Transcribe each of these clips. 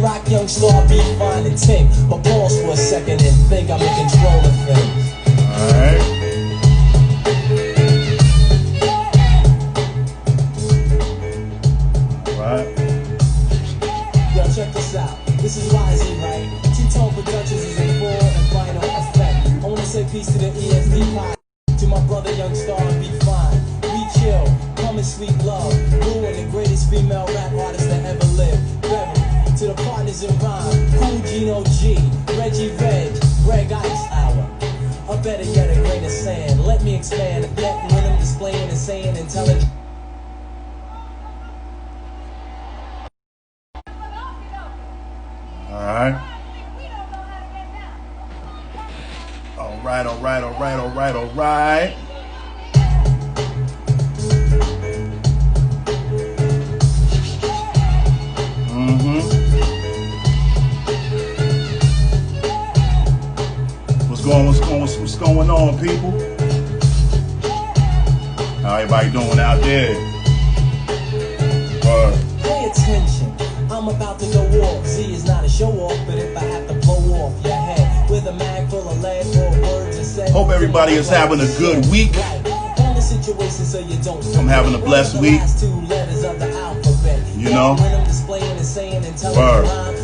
rock young star, be fine and ting. But pause for a second and think I'm in control of things. Alright. Alright. Yo, check this out. This is YZ, right? Two-tone Productions is in full and final effect. I wanna say peace to the ESD pod. To my brother young star, be fine. Be chill, come and sweet love. Ruin the greatest female rap artist that ever lived. Rebel. To the partners in rhyme, Cool Gino G, Reggie Reg, Greg Ice Hour. Or better yet, a grain of sand. Let me expand and get when I'm displaying and saying intelligent. Alright. Alright. What's going on, people? How everybody doing out there? Pay attention, I'm about to go off. Z is not a show off, but if I have to blow off your head with a mag full of lead for words and said. Hope everybody is having a good week. I'm having a blessed week. You know?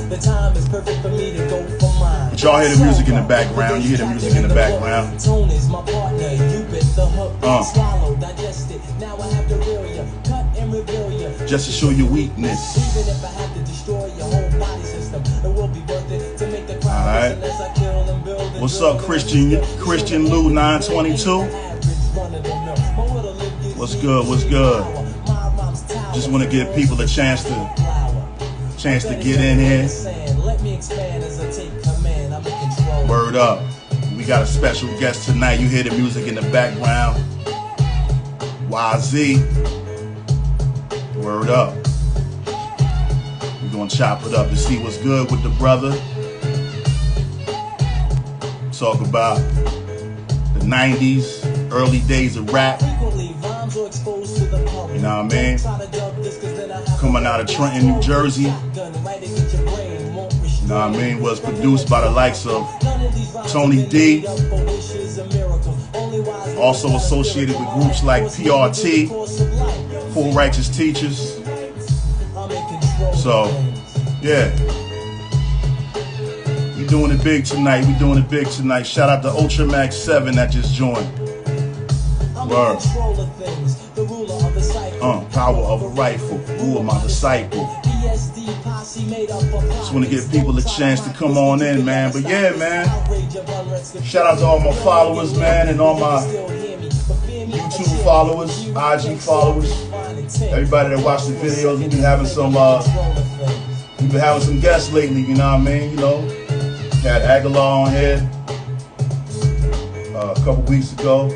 The time is perfect for me to go for mine. But y'all hear the music in the background. You hear the music in the background. Tone is my partner. You bit the hook. Swallow, digest it. Now I have to reel you. Cut and reveal you. Just to show your weakness. Even if I have to destroy your whole body system, it will be worth it to make the crowd. Alright. What's up, Christian Lou 922? What's good? Just want to give people a chance to get in here. Word up. We got a special guest tonight. You hear the music in the background. YZ. Word up. We're going to chop it up and see what's good with the brother. Talk about the 90s, early days of rap. You know what I mean? Coming out of Trenton, New Jersey. You know what I mean? Was produced by the likes of Tony D. Also associated with groups like PRT, Poor Righteous Teachers. So, yeah. We doing it big tonight. Shout out to Ultramax 7 that just joined. Word. Power of a rifle. Who am my disciple? Just want to give people a chance to come on in, man. But yeah, man. Shout out to all my followers, man, and all my YouTube followers, IG followers. Everybody that watched the videos. We've been having some guests lately, you know what I mean? You know, had Aguilar on here a couple weeks ago.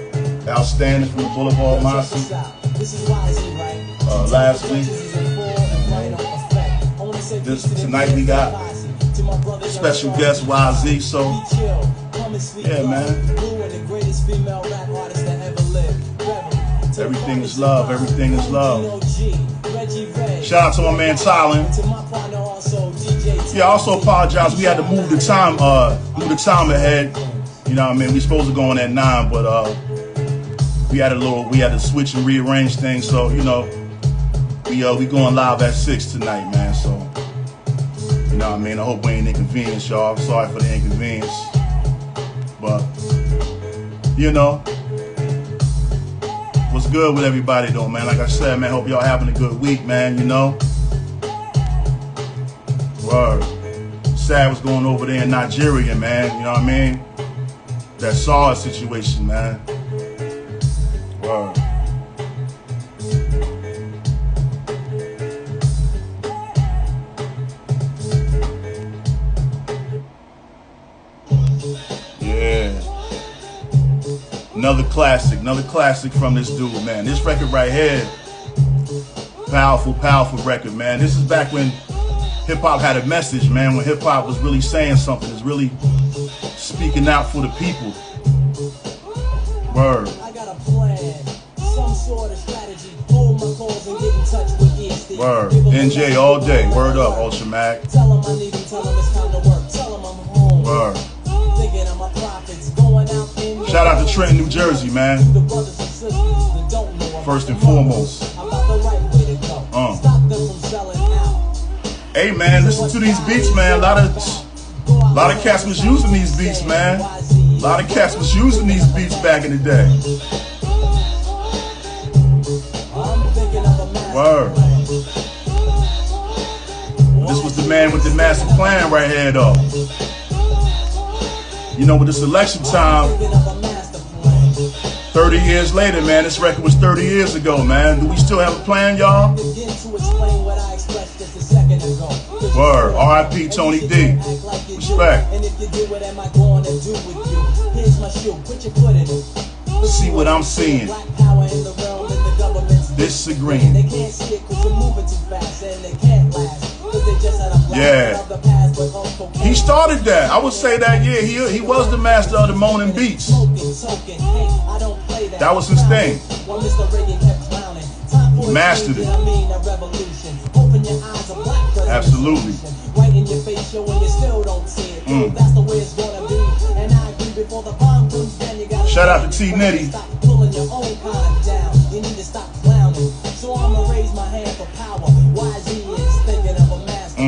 Outstanding from the Boulevard Mossy. Last week. Tonight we got special guest YZ. So yeah, man. Everything is love. Shout out to my man Tylen. Yeah, I also apologize. We had to move the time ahead. You know what I mean? We supposed to go on at 9, but we had to switch and rearrange things. So, you know, we going live at 6 tonight, man. So, you know what I mean? I hope we ain't inconvenience y'all. I'm sorry for the inconvenience. But, you know, what's good with everybody though, man? Like I said, man, hope y'all having a good week, man, you know? Word. Sad what's going over there in Nigeria, man. You know what I mean? That SARS situation, man. Word. Yeah. Another classic from this dude, man. This record right here, powerful record, man. This is back when hip-hop had a message, man. When hip-hop was really saying something, it's really speaking out for the people. Word. I got a plan, some sort of strategy. Hold my calls and get in touch with ESD. Word. NJ all day. Word up, Ultra Mac. Tell him I need him, tell him it's time to work. Tell him I'm home. Word. Thinking of my profits going out in the Shout out to Trenton, New Jersey, man. the brothers and sisters that don't know First and foremost. about the right way to go. Stop them from selling out. Hey, man, listen to these beats, man. A lot of cats was using these beats, man. A lot of cats was using these beats back in the day. Word. This was the man with the master plan right here, though. You know, with this election time, 30 years later, man, this record was 30 years ago, man. Do we still have a plan, y'all? Word. R.I.P. Tony D. Respect. See what I'm seeing. Disagreeing. Yeah. He started that. I would say that, yeah, he was the master of the moaning beats. That was his thing. He mastered it. Absolutely. Shout out to T Nitty. So I'ma raise my hand for power. YZ is thinking of a master.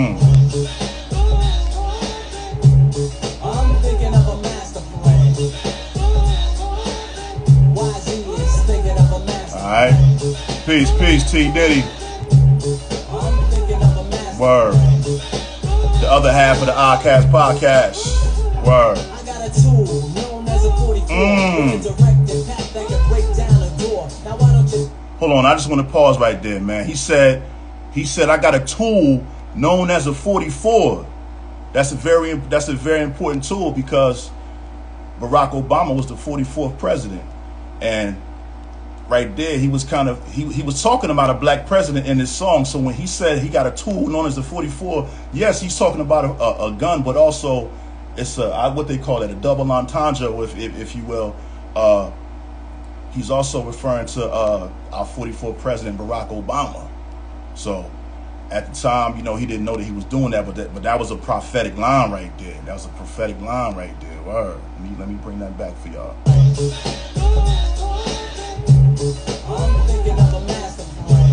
I'm thinking of a master plan. YZ is thinking of a master plan. Alright. Peace, T Nitty. I'm thinking of a master Word. The other half of the Oddcast podcast. Word. I got a tool known as a 44. Directed path that can break down a door. Now why don't you Hold on, I just want to pause right there, man. He said, I got a tool known as a 44. That's a very important tool because Barack Obama was the 44th president. And right there, he was he was talking about a black president in his song. So when he said he got a tool known as the 44, yes, he's talking about a gun, but also it's what they call it, a double entendre, if you will. He's also referring to our 44th president, Barack Obama. So at the time, you know, he didn't know that he was doing that, but that was a prophetic line right there. That was a prophetic line right there. Word. Let me bring that back for y'all. I'm thinking of a master plan.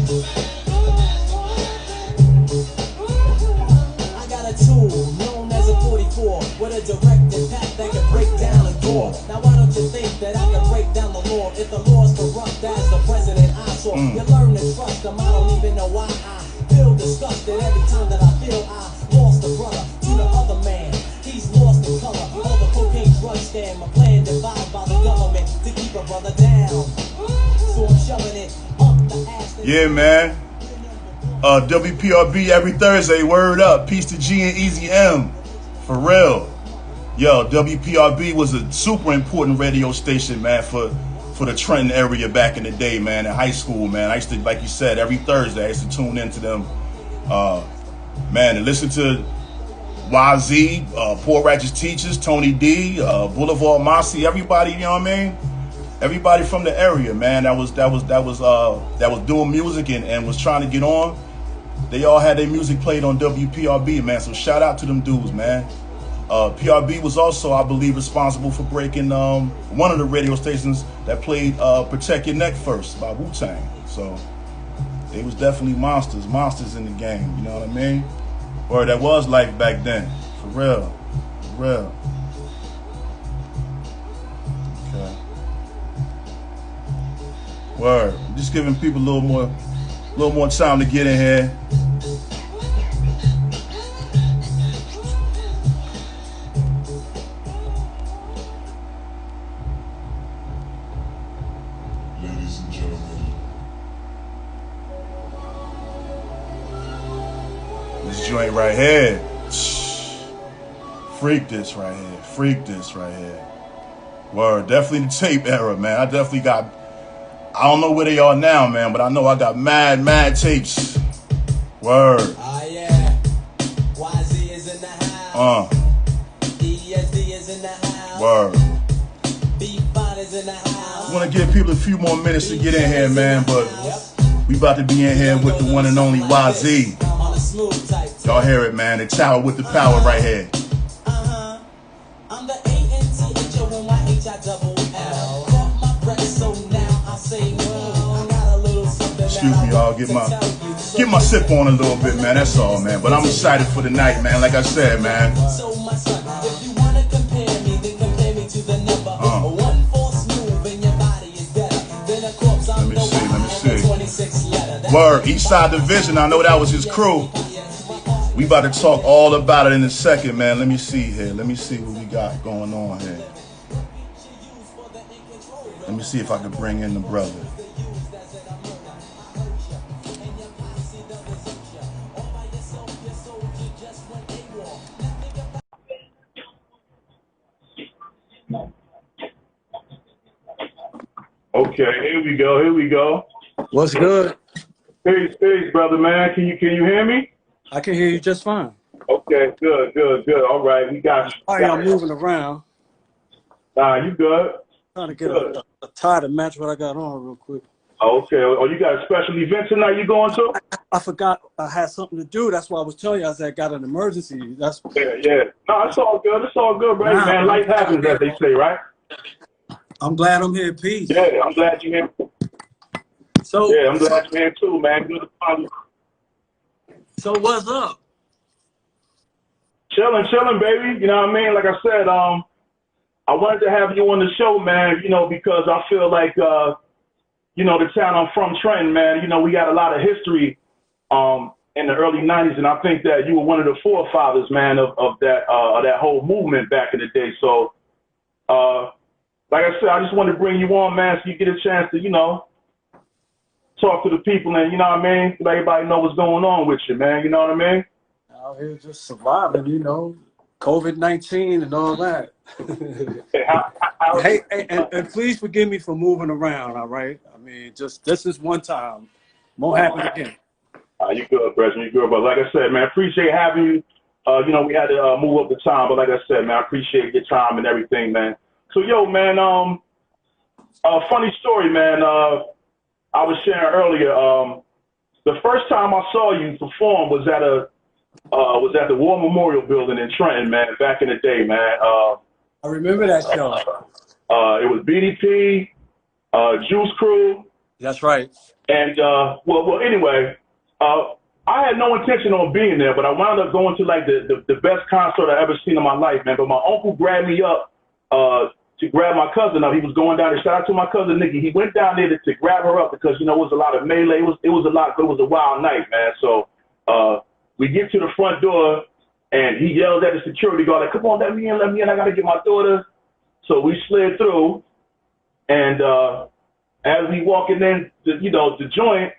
I got a tool known as a 44 with a directed path that can break down a door. Now why don't you think that I can break down the law? If the law's corrupt as the president I saw, you learn to trust him. I don't even know why I feel disgusted every time that I feel I lost a brother to the other man. He's lost in color. All the cocaine drug stand, my plan devised by the government to keep a brother down. So I'm shoving it up the ass. Yeah, man. WPRB every Thursday. Word up. Peace to G and Easy M. For real. Yo, WPRB was a super important radio station, man, for the Trenton area back in the day, man, in high school, man. I used to, like you said, every Thursday, I used to tune into them, man, and listen to YZ, Poor Righteous Teachers, Tony D, Boulevard Mossy, everybody, you know what I mean? Everybody from the area, man, that was doing music and was trying to get on. They all had their music played on WPRB, man, so shout out to them dudes, man. PRB was also, I believe, responsible for breaking one of the radio stations that played Protect Your Neck First by Wu-Tang. So they was definitely monsters in the game, you know what I mean? Or that was life back then, for real. Okay. Word. Just giving people a little more time to get in here. Joint right here. Freak this right here. Word. Definitely the tape era, man. I definitely got, I don't know where they are now, man, but I know I got mad tapes. Word. Yeah. YZ is in the house. ESD is in the house. Word. B-Fine is in the house. I want to give people a few more minutes to get in here, man, but We about to be in here with the one and only YZ. Y'all hear it, man. The tower with the power right here. I'm the A-N-T-H-O-N-Y-H-I-double-L. Caught my breath, so now I say, well, I got a little something. Excuse me, y'all. Get my sip on a little bit, man. That's all, man. But I'm excited for the night, man. Like I said, man. So my son, if you wanna compare me, then compare me to the number. One false move and your body is better than a corpse. I'm Let me see. 26 letter. Word, Eastside Division. I know that was his crew. We about to talk all about it in a second, man. Let me see here. Let me see what we got going on here. Let me see if I can bring in the brother. Okay, here we go. Here we go. What's good? Peace, brother, man. Can you hear me? I can hear you just fine. Okay, good. All right, we got you. Sorry, I'm moving around. Nah, you good? Trying to get a tie to match what I got on real quick. Okay. Oh, you got a special event tonight you going to? I forgot I had something to do. That's why I was telling you. I said I got an emergency. Yeah. No, it's all good. It's all good, bro. Nah, Man, life happens, as they say, right? I'm glad I'm here. Peace. Yeah, I'm glad you're here. So Yeah, I'm glad you're here too, man. Good to find you. So what's up? Chilling, baby. You know what I mean? Like I said, I wanted to have you on the show, man, you know, because I feel like, you know, the town I'm from, Trenton, man, you know, we got a lot of history in the early 90s, and I think that you were one of the forefathers, man, of that whole movement back in the day. So, like I said, I just wanted to bring you on, man, so you get a chance to, you know, talk to the people and, you know what I mean, let everybody know what's going on with you, man, you know what I mean? Out here just surviving, you know, COVID-19 and all that. Hey, and please forgive me for moving around, all right? I mean, just this is one time. Won't happen again. You good, Bresman, you good. But like I said, man, appreciate having you. You know, we had to move up the time, but like I said, man, I appreciate your time and everything, man. So, yo, man, funny story, man. I was sharing earlier, the first time I saw you perform was at the War Memorial Building in Trenton, man, back in the day, man. I remember that show. It was BDP, Juice Crew. That's right. And, well, anyway, I had no intention on being there, but I wound up going to, like, the best concert I ever seen in my life, man. But my uncle grabbed me up to grab my cousin up. He was going down there. Shout out to my cousin, Nikki. He went down there to grab her up because, you know, it was a lot of melee. It was a wild night, man. So we get to the front door, and he yells at the security guard, like, come on, let me in. I got to get my daughter. So we slid through, and as we walking in, the joint,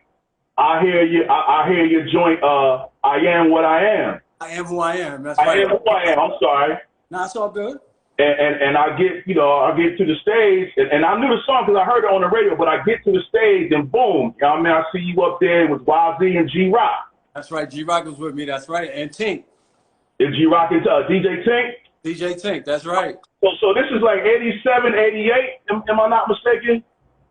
I hear your joint, I am what I am. I am who I am. That's right. I am who I am. I'm sorry. No, it's all good. And I get to the stage, and I knew the song because I heard it on the radio, but I get to the stage, and boom, you know what I mean? I see you up there with YZ and G-Rock. That's right. G-Rock was with me. That's right. And Tink. Is G-Rock into DJ Tink? DJ Tink. That's right. So this is like 87, 88, am I not mistaken?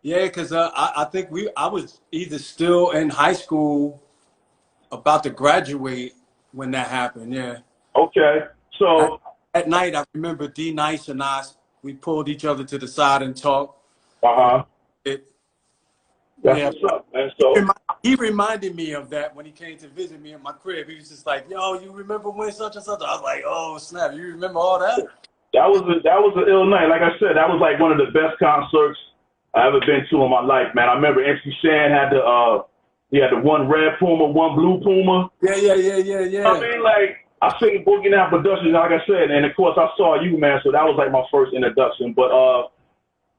Yeah, because I think I was either still in high school, about to graduate when that happened. Yeah. Okay. So at night, I remember D Nice and we pulled each other to the side and talked. That's what's up, man. So he reminded me of that when he came to visit me in my crib. He was just like, "Yo, you remember when such and such?" I was like, "Oh snap, you remember all that?" That was an ill night. Like I said, that was like one of the best concerts I ever been to in my life, man. I remember MC Shan had the one red Puma, one blue Puma. Yeah. I mean, like, I seen Boogie Down Productions, like I said, and of course I saw you, man. So that was like my first introduction. But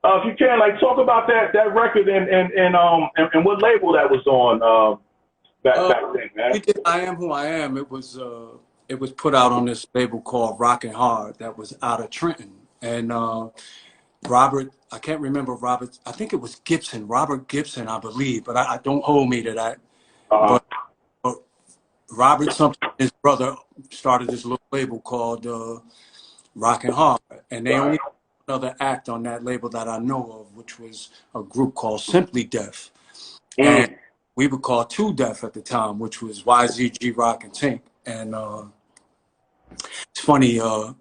if you can, like, talk about that record and what label that was on back then, man. We did I Am Who I Am. It was put out on this label called Rockin' Hard that was out of Trenton. And Robert, I can't remember Robert, I think it was Gibson, Robert Gibson, I believe, but I don't hold me to that. But Robert something, his brother, started this little label called Rockin' Hard. And they only had another act on that label that I know of, which was a group called Simply Def. And we were called Two Def at the time, which was YZG Rock and Tink. And it's funny, the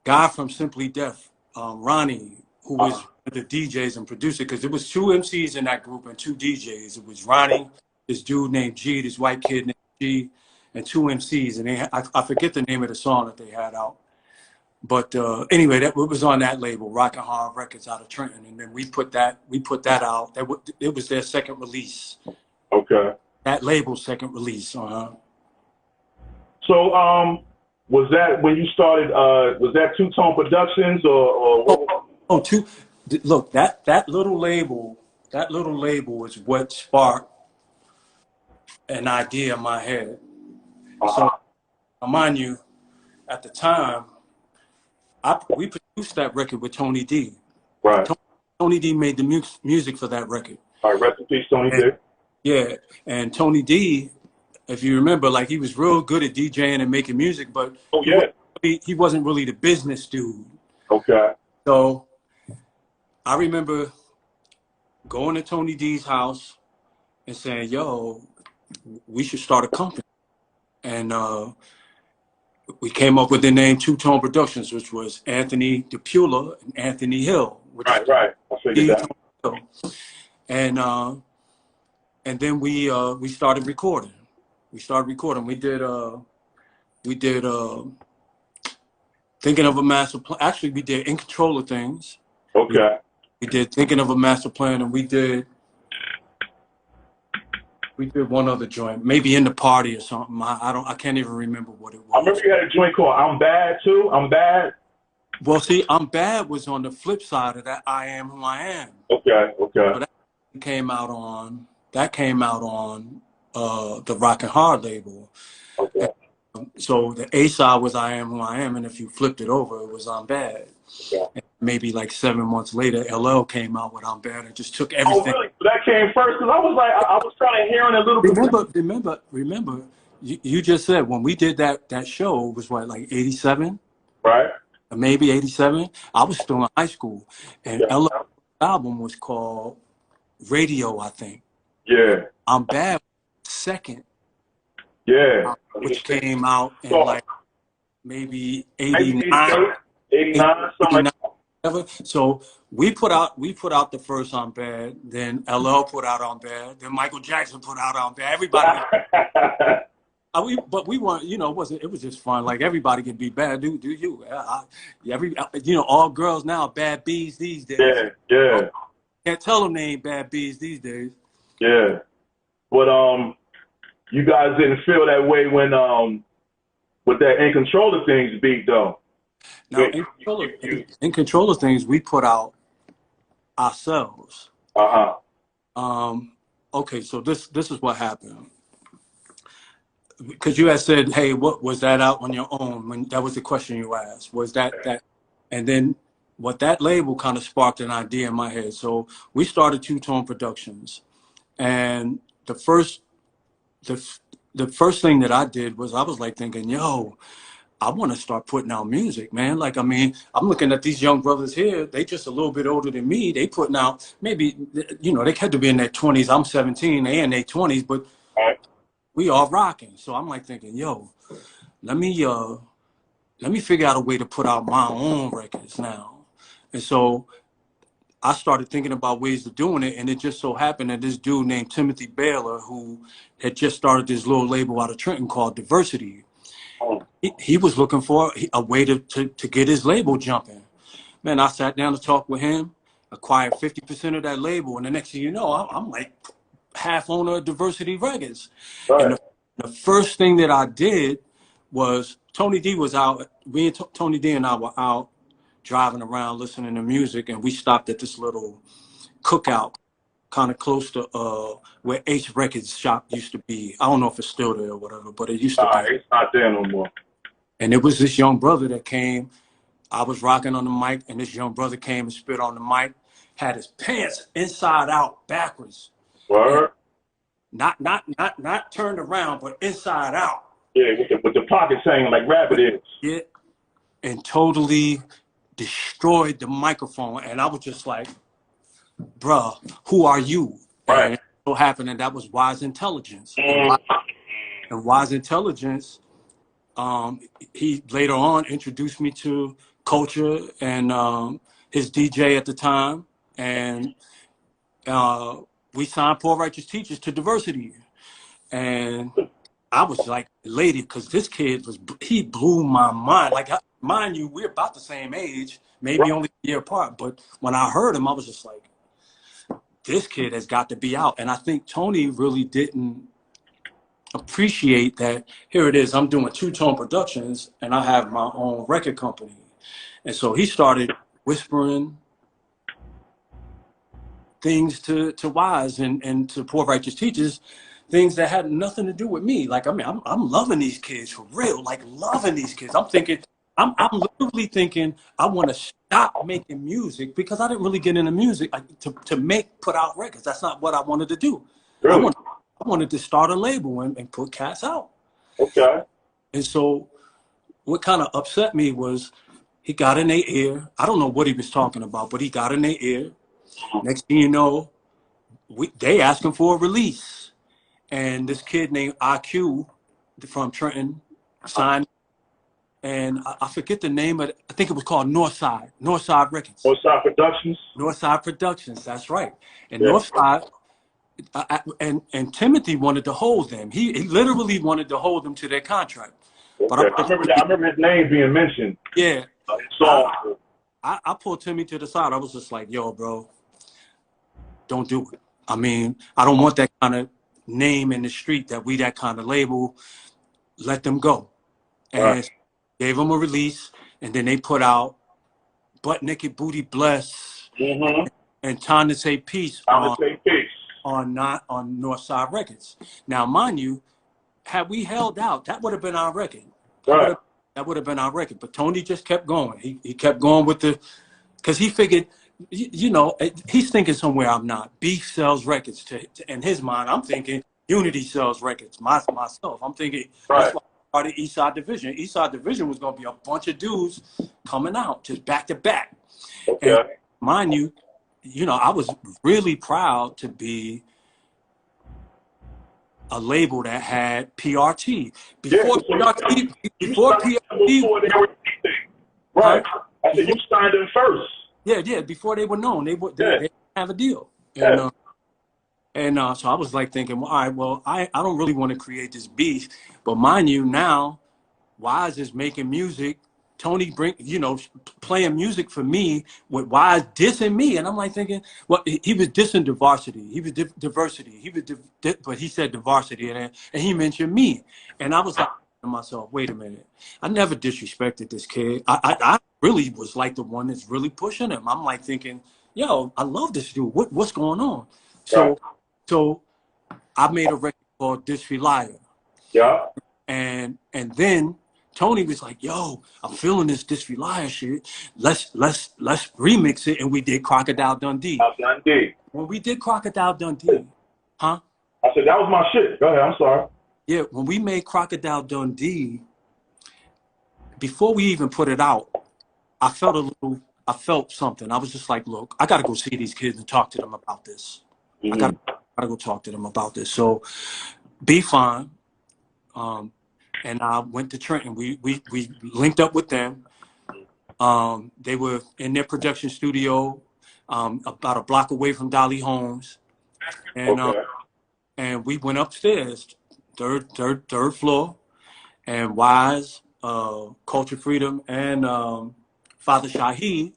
guy from Simply Def, Ronnie, who was one of the DJs and producer, because there was two MCs in that group and two DJs. It was Ronnie, this dude named G, this white kid named G, and two MCs. And I forget the name of the song that they had out. But anyway, that was on that label, Rock and Hard Records out of Trenton, and then we put that out. It was their second release. Okay. That label's second release. So was that when you started? Was that Two Tone Productions or what? Look, that little label is what sparked an idea in my head. So mind you, at the time, we produced that record with Tony D. Right. Tony D made the music for that record. All right, rest in peace, Tony D. Yeah, and Tony D, if you remember, like he was real good at DJing and making music, but he wasn't really the business dude. Okay. So I remember going to Tony D's house and saying, "Yo, we should start a company," and we came up with the name Two Tone Productions, which was Anthony DePula and Anthony Hill. Right. I figured that. And then we started recording. We did Thinking of a Master Plan. Actually, we did In Control of Things. Okay. We did Thinking of a Master Plan, and we did one other joint, maybe In the Party or something. I can't even remember what it was. I remember you had a joint called I'm Bad too. I'm Bad. Well, see, I'm Bad was on the flip side of that. I Am Who I Am. Okay. So that came out on the Rock and Hard label. Okay. So the A side was I Am Who I Am, and if you flipped it over, it was I'm Bad. Yeah. And maybe like 7 months later, LL came out with I'm Bad and just took everything. Oh, really? So that came first? Because I was like, I was kind of hearing a little bit. Remember, you just said when we did that show, it was what, like 87? Right. Maybe 87. I was still in high school, and LL's album was called Radio, I think. Yeah. I'm Bad second. Yeah. Which came out in like maybe 89, 89, something like that. So we put out the first I'm Bad, then LL put out I'm Bad, then Michael Jackson put out I'm Bad. Everybody. But we weren't, it was just fun. Like everybody can be bad. Do you? All girls now are bad bees these days. Yeah. Can't tell them they ain't bad bees these days. Yeah. But you guys didn't feel that way when with that In Control of Things beat though. Now, In Control of Things, we put out ourselves. Okay, so this is what happened. Because you had said, hey, what was that out on your own? When that was the question you asked. Was that? And then what that label kind of sparked an idea in my head. So we started Two Tone Productions. And the first thing that I did was I was like thinking, yo, I want to start putting out music, man. Like, I mean, I'm looking at these young brothers here. They just a little bit older than me. They putting out maybe, they had to be in their 20s. I'm 17. They in their 20s, but we all rocking. So I'm like thinking, yo, let me figure out a way to put out my own records now. And so I started thinking about ways of doing it, and it just so happened that this dude named Timothy Baylor, who had just started this little label out of Trenton called Diversity, he was looking for a way to get his label jumping. Man, I sat down to talk with him, acquired 50% of that label, and the next thing you know, I'm like half owner of Diversity Records. Right. And the first thing that I did was Tony D was out. Tony D and I were out driving around listening to music, and we stopped at this little cookout kind of close to where H Records shop used to be. I don't know if it's still there or whatever, but it used to be. It's not there no more. And it was this young brother that came. I was rocking on the mic, and this young brother came and spit on the mic, had his pants inside out backwards. Word? Not turned around, but inside out. Yeah, with the pockets hanging like rabbit ears. Yeah, and totally destroyed the microphone. And I was just like, bruh, who are you? And it so happened that that was Wise Intelligence. And Wise Intelligence, he later on introduced me to Culture and his DJ at the time. And we signed Poor Righteous Teachers to Diversity. And I was like elated because this kid he blew my mind. Like, mind you, we're about the same age, maybe only a year apart. But when I heard him, I was just like, this kid has got to be out. And I think Tony really didn't appreciate that. Here it is, I'm doing Two Tone Productions and I have my own record company. And so he started whispering things to Wise and to Poor Righteous Teachers, things that had nothing to do with me. Like, I mean, I'm loving these kids for real, like loving these kids. I'm thinking, I'm literally thinking I want to stop making music because I didn't really get into music to put out records. That's not what I wanted to do. Really? I wanted to start a label and put cats out. Okay. And so what kind of upset me was he got in their ear. I don't know what he was talking about, but he got in their ear. Next thing you know, they asked him for a release. And this kid named IQ from Trenton signed. And I forget the name of it. I think it was called Northside Records. Northside Productions? Northside Productions, that's right. And Northside, and Timothy wanted to hold them. He literally wanted to hold them to their contract. Okay. But I remember his name being mentioned. Yeah. So I pulled Timmy to the side. I was just like, yo, bro, don't do it. I mean, I don't want that kind of name in the street, that we that kind of label. Let them go. And gave them a release, and then they put out Butt Naked Booty Bless and Time to Say Peace on Northside Records. Now, mind you, had we held out, that would have been our record. That would have been our record. But Tony just kept going. He kept going with because he figured, you know, he's thinking somewhere I'm not. Beef sells records. In his mind, I'm thinking Unity sells records. Myself, I'm thinking that's why I started Eastside Division. Eastside Division was going to be a bunch of dudes coming out just back to back. Okay. And mind you, I was really proud to be a label that had PRT. Before PRT, right. I said you signed them first. Yeah. Before they were known, they didn't have a deal. And so I was like thinking, well, all right, well, I don't really want to create this beef, but mind you, now Wise is making music. Tony playing music for me with Wise dissing me, and I'm like thinking, well, he was dissing diversity. He was diversity. He was, but he said diversity, and he mentioned me, and I was like to myself, wait a minute, I never disrespected this kid. I really was like the one that's really pushing him. I'm like thinking, yo, I love this dude. What's going on? So I made a record called Disfree Liar. Yeah. And then Tony was like, yo, I'm feeling this Disfree Liar shit. Let's remix it. And we did Crocodile Dundee. When we did Crocodile Dundee, I said, that was my shit. Go ahead, I'm sorry. Yeah, when we made Crocodile Dundee, before we even put it out, I felt something. I was just like, look, I got to go see these kids and talk to them about this. I gotta go talk to them about this. So Be Fine, and I went to Trenton. We linked up with them. They were in their production studio about a block away from Dolly Holmes. And we went upstairs, third floor, and Wise, Culture Freedom, and Father Shaheed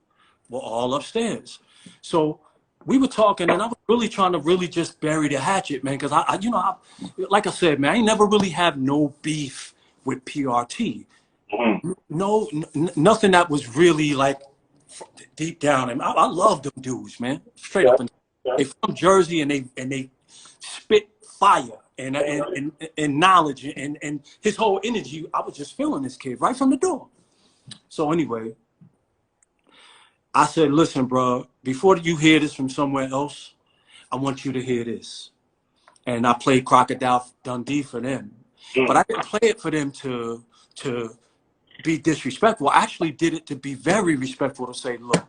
were all upstairs. So we were talking, and I was really trying to just bury the hatchet, man, because I like I said, man, I ain't never really have no beef with PRT. No, nothing that was really like deep down. And I love them dudes, man, straight up. And they from Jersey, and they spit fire and knowledge and his whole energy. I was just feeling this kid right from the door. So anyway, I said, listen, bro, before you hear this from somewhere else, I want you to hear this. And I played Crocodile Dundee for them. But I didn't play it for them to be disrespectful. I actually did it to be very respectful, to say, look,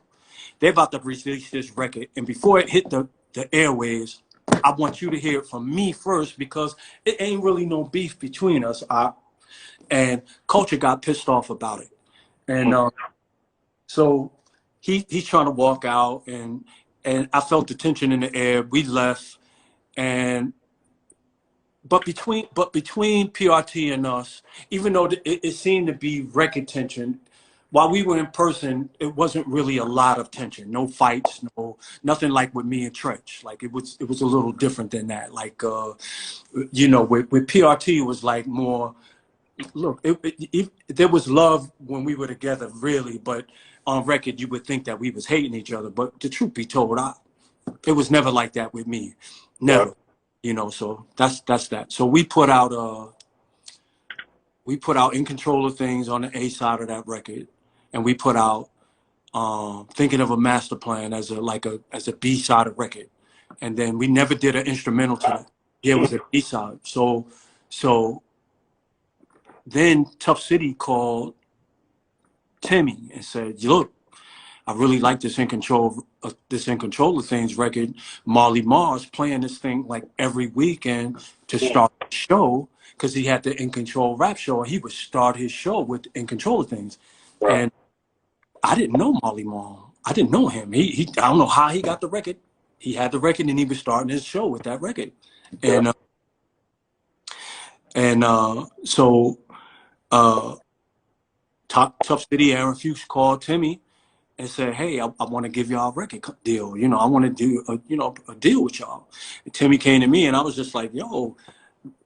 they're about to release this record. And before it hit the airwaves, I want you to hear it from me first because it ain't really no beef between us. And Culture got pissed off about it. And so he's trying to walk out, and I felt the tension in the air. We left, but between PRT and us, even though it seemed to be record tension, while we were in person, it wasn't really a lot of tension. No fights, nothing like with me and Trench. Like it was a little different than that. Like you know, with PRT, it was like more. Look, there was love when we were together, really, but on record, you would think that we was hating each other. But the truth be told, it was never like that with me, never. You know, so that's that. So we put out In Control of Things on the A side of that record, and we put out Thinking of a Master Plan as a B side of record, and then we never did an instrumental to that. Yeah, it was a B side. So. Then Tough City called Timmy and said, "Look, I really like this In Control of Things record. Marley Marl's playing this thing like every weekend to start the show because he had the In Control rap show, and he would start his show with In Control of Things." Right. And I didn't know Marley Marl. I didn't know him. I don't know how he got the record. He had the record, and he was starting his show with that record. Yeah. So. Tough City, Aaron Fuchs called Timmy and said, "Hey, I want to give y'all a record deal. You know, I want to do a deal with y'all." And Timmy came to me, and I was just like, "Yo,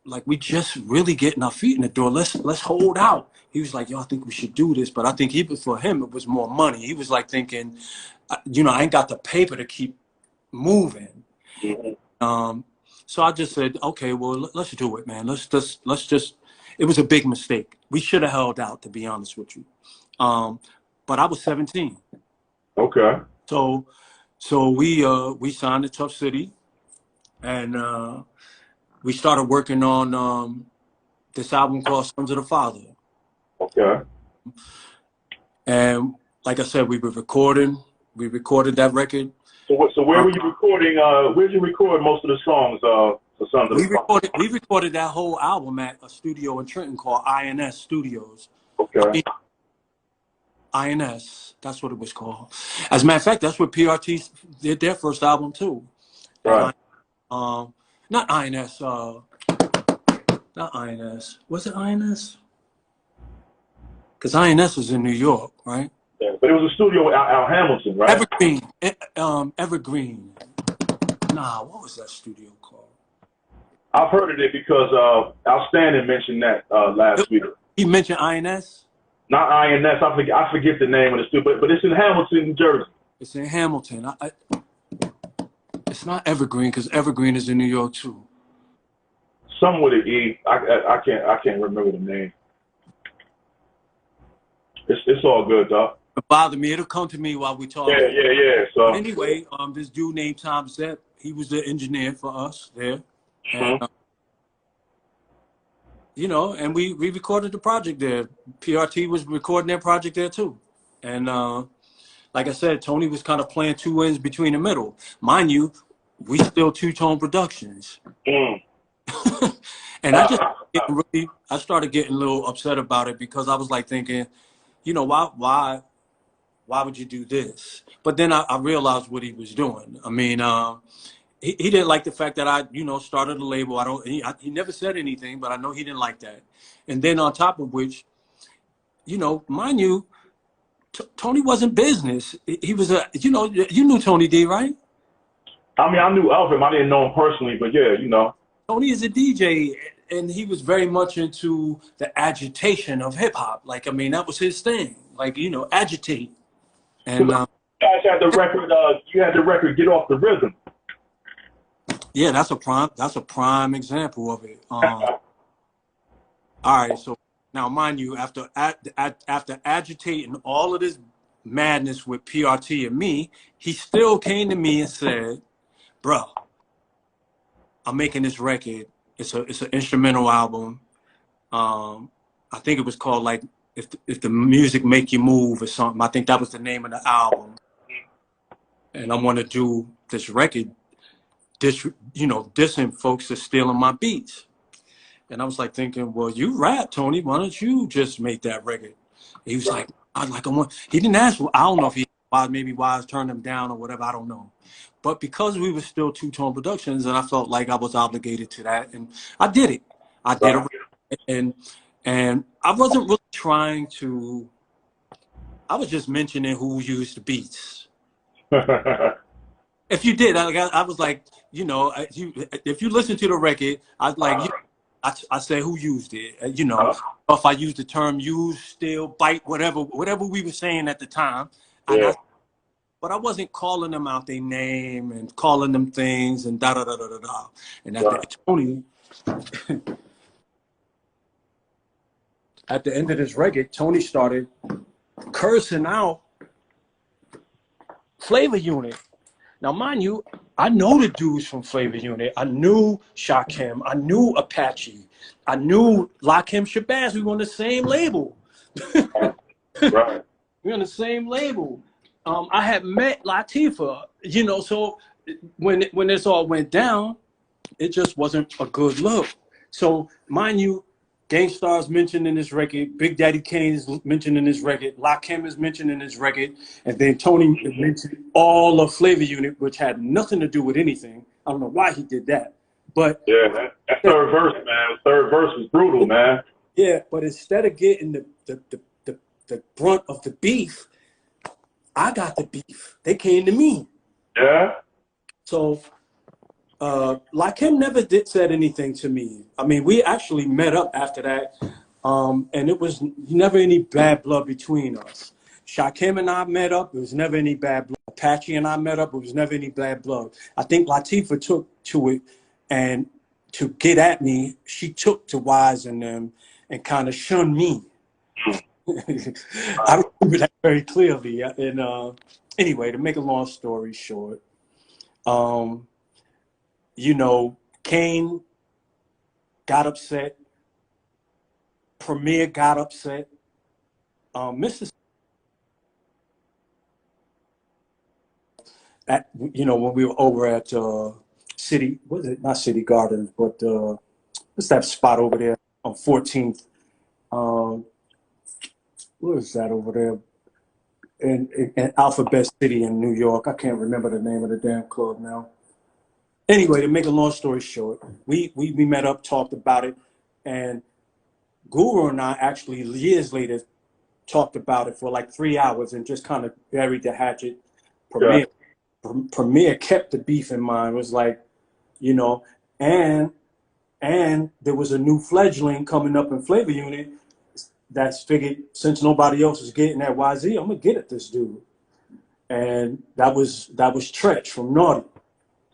like we just really getting our feet in the door. Let's hold out." He was like, "Yo, I think we should do this," but I think for him it was more money. He was like thinking, I ain't got the paper to keep moving. Mm-hmm. So I just said, "Okay, well, let's do it, man. Let's just." It was a big mistake. We should have held out, to be honest with you. But I was 17. Okay. So we signed to Tough City, and we started working on this album called Sons of the Father. Okay. And like I said, we recorded that record. So where were you recording? Where did you record most of the songs? We recorded that whole album at a studio in Trenton called INS Studios. Okay. INS, that's what it was called. As a matter of fact, that's where PRT did their first album too. Right. Not INS. Not INS. Was it INS? Because INS was in New York, right? Yeah, but it was a studio with Al Hamilton, right? Evergreen. Nah, what was that studio called? I've heard of it because Outstanding mentioned that last week. He mentioned INS? Not INS. I forget the name of the studio, but it's in Hamilton, New Jersey. It's in Hamilton. It's not Evergreen because Evergreen is in New York too. Some with an E. I can't remember the name. It's all good, though. It bothered me. It'll come to me while we talk. Yeah. So but anyway, this dude named Tom Zepp, he was the engineer for us there. And, and we recorded the project there. PRT was recording their project there too. And like I said, Tony was kind of playing two ends between the middle. Mind you, we still Two-Tone Productions. And I started getting a little upset about it because I was like thinking, why would you do this? But then I realized what he was doing. I mean, he didn't like the fact that I, started a label. He never said anything, but I know he didn't like that. And then on top of which, mind you, Tony wasn't business. He was you knew Tony D, right? I mean, I knew of him. I didn't know him personally, but yeah, Tony is a DJ, and he was very much into the agitation of hip hop. Like, I mean, that was his thing. Like, agitate. And you guys had the record. You had the record. Get Off the Rhythm. Yeah, that's a prime example of it. All right, so now, mind you, after agitating all of this madness with PRT and me, he still came to me and said, "Bro, I'm making this record. It's an instrumental album. I think it was called like if the music make you move or something. I think that was the name of the album. And I want to do this record. dissing folks that's stealing my beats. And I was like thinking, well, you rap, Tony. Why don't you just make that record? He was like, he didn't ask. I don't know if maybe Wise turned him down or whatever. I don't know. But because we were still Two Tone Productions, and I felt like I was obligated to that, and I did it. I did it, and I wasn't really trying to. I was just mentioning who used the beats. If you did, I was like, if you listen to the record, I was like, I say who used it. If I used the term use, steal, bite, whatever we were saying at the time. Yeah. But I wasn't calling them out their name and calling them things and da da da da da da. And Tony, at the end of this record, Tony started cursing out Flavor Unit. Now, mind you, I know the dudes from Flavor Unit. I knew Shakim. I knew Apache. I knew Lakim Shabazz. We were on the same label. Right. We were on the same label. I had met Latifah, so when this all went down, it just wasn't a good look. So, mind you, Gang Starr is mentioned in this record, Big Daddy Kane is mentioned in this record, Lakim is mentioned in this record, and then Tony mentioned all of Flavor Unit, which had nothing to do with anything. I don't know why he did that. But yeah, man. That third verse, man. The third verse was brutal, man. Yeah, but instead of getting the brunt of the beef, I got the beef. They came to me. Yeah. So, Lakim never said anything to me. I mean, we actually met up after that, and it was never any bad blood between us. Shakim and I met up. There was never any bad blood. Apache and I met up. It was never any bad blood. I think Latifah took to it, and to get at me, she took to Wise and them and kind of shunned me. I remember that very clearly. And anyway, to make a long story short, Kane got upset. Premier got upset. Mr. When we were over at City, was it not City Gardens, but what's that spot over there on 14th? What is that over there? In Alphabet City in New York. I can't remember the name of the damn club now. Anyway, to make a long story short, we met up, talked about it, and Guru and I actually years later talked about it for like 3 hours and just kind of buried the hatchet. Premier kept the beef in mind. It was like, and there was a new fledgling coming up in Flavor Unit that's figured, since nobody else is getting at YZ, I'm gonna get at this dude. And that was Tretch from Naughty.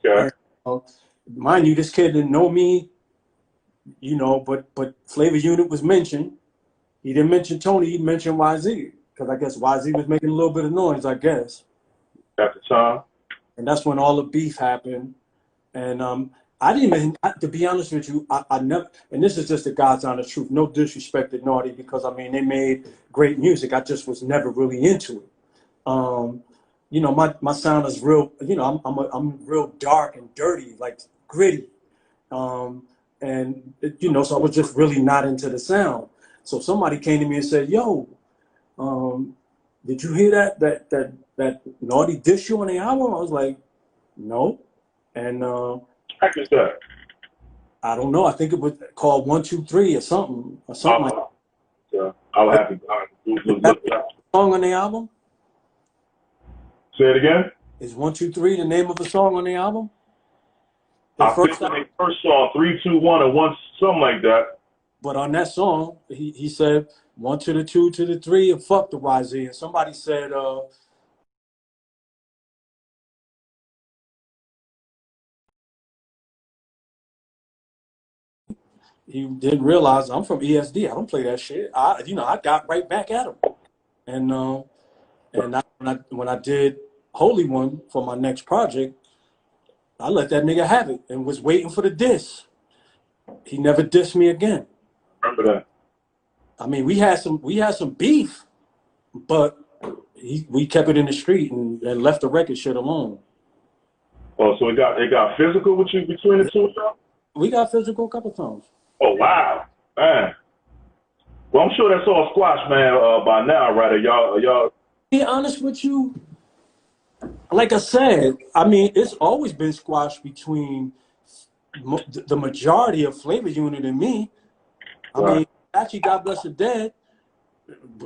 Yeah. And, mind you, this kid didn't know me, but Flavor Unit was mentioned. He didn't mention Tony, he mentioned YZ, because I guess YZ was making a little bit of noise, I guess. At the time. And that's when all the beef happened. And I didn't even, to be honest with you, I never, and this is just the God's honest truth, no disrespect to Naughty, because I mean, they made great music. I just was never really into it. My sound is real, I'm real dark and dirty, like gritty. So I was just really not into the sound. So somebody came to me and said, yo, did you hear that Naughty diss you on the album? I was like, no. And I guess that. I don't know. I think it was called 1, 2, 3 or something like that. Yeah, I would have to look it up. Song on the album? Say it again? Is 1, 2, 3 the name of a song on the album? I think the first song, 3, 2, 1, or 1, something like that. But on that song, he said 1 to the 2 to the 3 and fuck the YZ. And somebody said, he didn't realize I'm from ESD. I don't play that shit. I got right back at him. And when I did Holy One for my next project, I let that nigga have it and was waiting for the diss. He never dissed me again. Remember that? I mean, we had some beef, but we kept it in the street and left the record shit alone. Oh, so it got physical with you between the two of y'all? We got physical a couple times. Oh wow, man. Well, I'm sure that's all squash, man. By now, right? Are y'all? Be honest with you, like I said, I mean, it's always been squash between the majority of Flavor Unit and me. I Right. mean, actually, God bless the dead.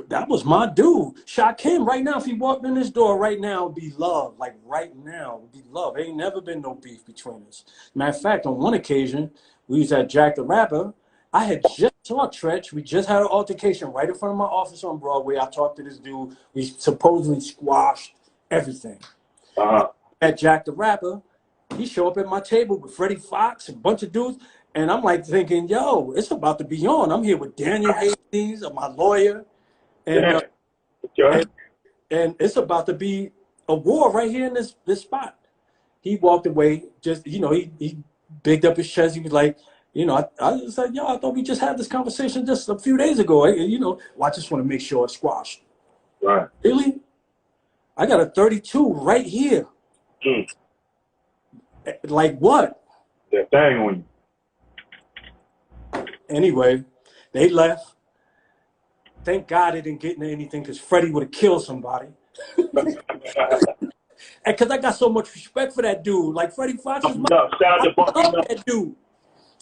That was my dude. Shakim, right now, if he walked in this door right now, it'd be love. Like right now, it'd be love. Ain't never been no beef between us. Matter of fact, on one occasion, we was at Jack the Rapper. I had just saw Tretch. We just had an altercation right in front of my office on Broadway. I talked to this dude. We supposedly squashed everything. At Jack the Rapper, he show up at my table with Freddie Fox, a bunch of dudes. And I'm like thinking, yo, it's about to be on. I'm here with Daniel Hastings, my lawyer. And, Okay. and it's about to be a war right here in this spot. He walked away, just, you know, he bigged up his chest. He was like, you know, I was like, yo, I thought we just had this conversation just a few days ago. You know, well, I just want to make sure it's squashed. Right. Really? I got a 32 right here. Mm. Like what? That thing on you. Anyway, they left. Thank God they didn't get into anything because Freddie would have killed somebody. And because I got so much respect for that dude. Like Freddie Fox is my Shout out to Bumpy I love Nuts. that dude.